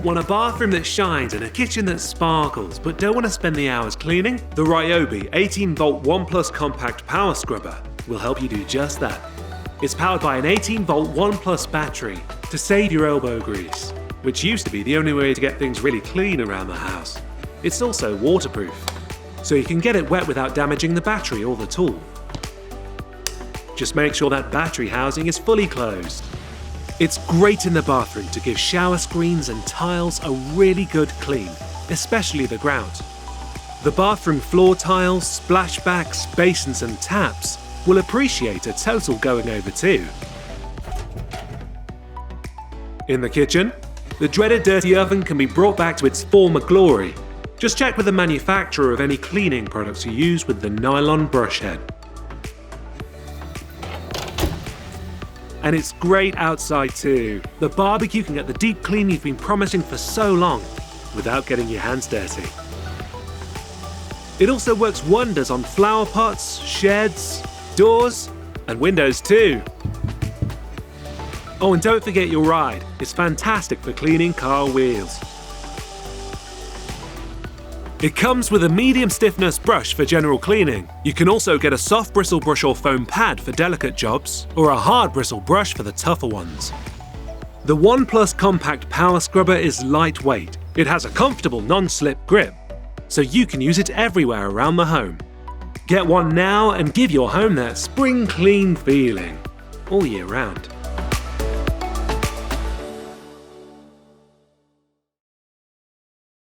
Want a bathroom that shines and a kitchen that sparkles, but don't want to spend the hours cleaning? The Ryobi 18-volt 1 Plus Compact Power Scrubber will help you do just that. It's powered by an 18-volt 1 Plus battery to save your elbow grease, which used to be the only way to get things really clean around the house. It's also waterproof, so you can get it wet without damaging the battery or the tool. Just make sure that battery housing is fully closed. It's great in the bathroom to give shower screens and tiles a really good clean, especially the grout. The bathroom floor tiles, splashbacks, basins and taps will appreciate a total going over too. In the kitchen, the dreaded dirty oven can be brought back to its former glory. Just check with the manufacturer of any cleaning products you use with the nylon brush head. And it's great outside too. The barbecue can get the deep clean you've been promising for so long without getting your hands dirty. It also works wonders on flower pots, sheds, doors, and windows too. Oh, and don't forget your ride. It's fantastic for cleaning car wheels. It comes with a medium stiffness brush for general cleaning. You can also get a soft bristle brush or foam pad for delicate jobs, or a hard bristle brush for the tougher ones. The 1 Plus Compact Power Scrubber is lightweight. It has a comfortable non-slip grip, so you can use it everywhere around the home. Get one now and give your home that spring clean feeling all year round.